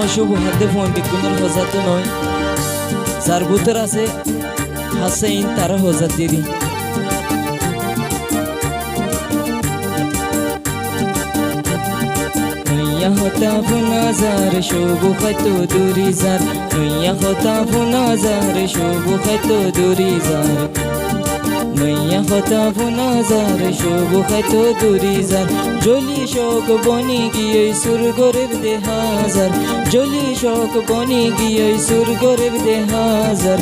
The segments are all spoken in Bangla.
শুভ হাতে ফোন বিকুনের হজাত নয় যার বুতর আছে হাসাইন তারা হজাত দিদি নইয়া হতা ফুনাজার শুভ খাইতো দুরি যার নইয়া হতা ফুনাজার শুভ খাইতো দুরি যার নইয়া হতা ফুনাজার শুভ খাইতো দুরি যার জলি শোক বনি গিয়ে সুরগরের দেহাজার জলি শোক বনি গিয়ে সুরগরের দেহাজার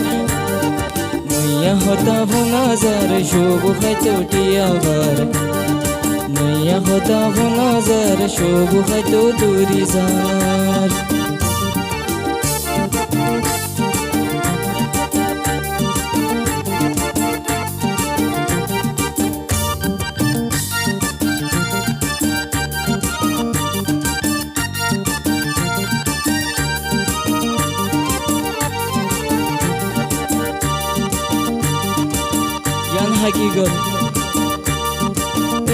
নইয়া হতা ফুনাজার শুভ খাইতো টিয়াবার নইয়া হতা ফুনাজার শুভ খাইতো দুরি যার হাকিগত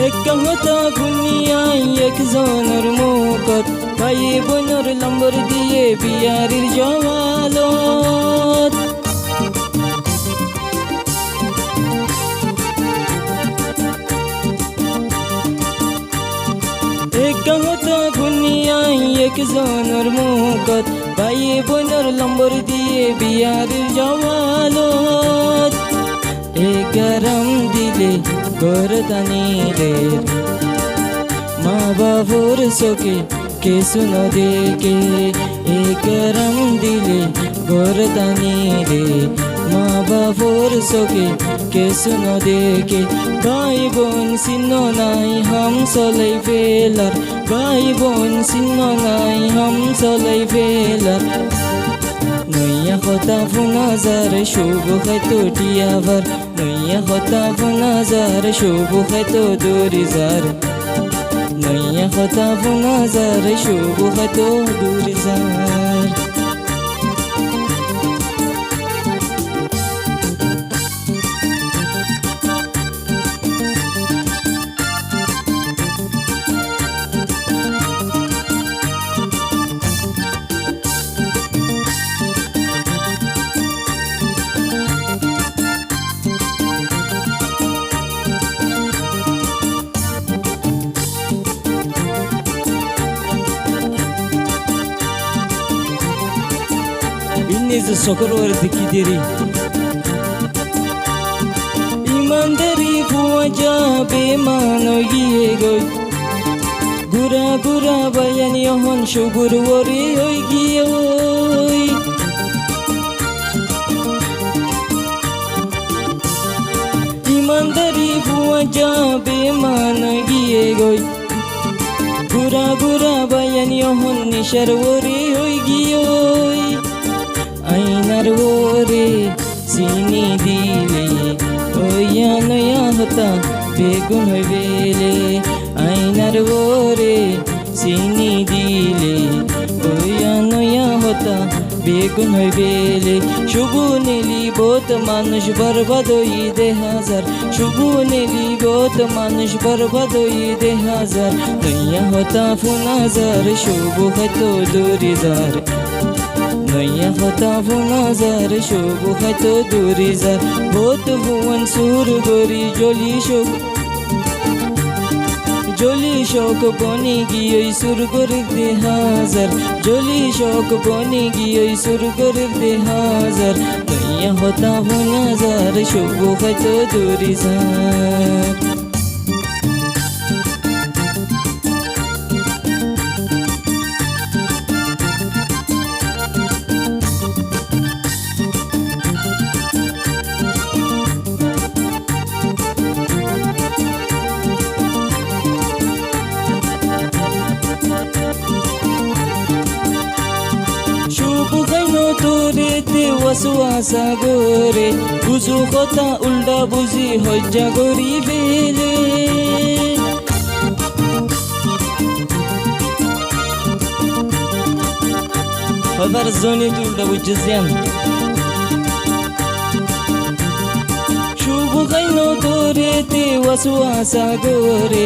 এক হতা দুনিয়ায় একজনের মুখত ভাই বোনের লম্বর দিয়ে বিয়ারির জওয়ালত এক হতা দুনিয়ায় একজনের মুখত ভাই বোনের লম্বর দিয়ে বিয়ারির জওয়ালত গরম দিলে গরদানিরে মা বাবুর চোখে কে শুনো দেখে গরম দিলে গরদানিরে মা বাবুর চোখে কে শুনো দেখে ভাই বোন চিহ্ন নাই হাম চলাই ফেলার ভাই বোন চিহ্ন নাই হাম চলাই ফেলার নইয়া হতা ফুনাজার শুভ খাইতো টিয়াবার নইয়া হতা ফুনাজার শুভ খাইতো দুরি যার নইয়া হতা ফুনাজার শুভ খাইতো দুরি যার নিজে সকলের দেখি দেরি ইমানদারি ভুয়া যাবে মান গিয়ে গই গুড়া গুড়া বায়ানি হন সবুর ওরে ওই গিয়ে ওই ইমানদারি ভুয়া যাবে মান গিয়ে গই গুড়া গুড়া বায়ানি হন নিশার ওরে ওই গিয়ে ওই আইনার ওরে চিনি দিলে ওইয়া নয়া হতা বেগুন হইবেলে আইনার ওরে চিনি দিলে ওইয়া নয়া হতা বেগুন হইবেলে শুভ নেলি বহুত মানুষ বরবাদ হই দে হাজার শুভ নেলি বহুত মানুষ বরবাদ হই দে হাজার নয়া হতা ফুনাজার শুভ খাইতো দুরি যার নইয়া হতা ফুনাজার শুভ খাইতো দুরি যার বহুত ভুবন সুর গরি জলি শোক বনি গিয়ে সুর করে দে হাজার জলি শোক বনি গিয়ে সুর করে দে হাজার নইয়া হতা ফুনাজার শুভ খাইতো দুরি যার ওয়াসওয়াসা করে বুঝু কথা উল্টা বুঝি হজ্জা করি ফেলে হবার জনি উল্টা বুঝে যান শুভ গাইন ধরে তে ওয়াসওয়াসা করে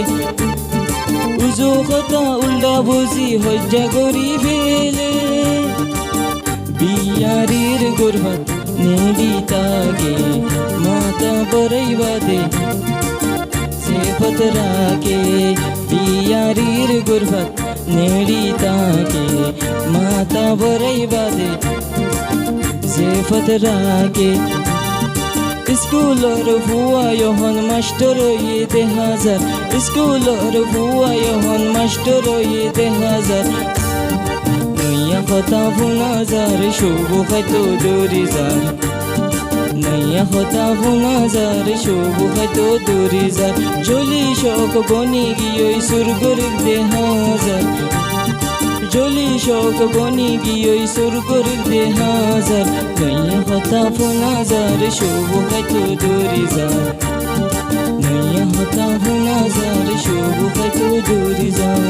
বুঝু কথা উল্টা বুঝি হজ্জা করি ফেলে বিয়ারির গর্ভত নেড়ি তাকে মাতা বড়াই বাদে সেফত রাকে বিয়ারির গর্ভত নেড়ি তাকে মাতা বড়াই বাদে সেফত রাকে স্কুলর ভুয়া যখন মাস্টার ইতে হাজার স্কুলর ভুয়া যখন মাস্টার ইতে হাজার নইয়া কথা ফুনাজার শুভ খাইতো দৌড়ি যার নইয়া কথা ফুনাজার শুভ খাইতো দৌড়ি যার জলি শোক বনি গিয়ে সুরগর দেহাজার জলি শোক বনি গিয়ে সুরগর দেহাজার নইয়া কথা ফুনাজার শুভ খাইতো দৌড়ি যার নইয়া কথা ফুনাজার শুভ খাইতো দৌড়ি যার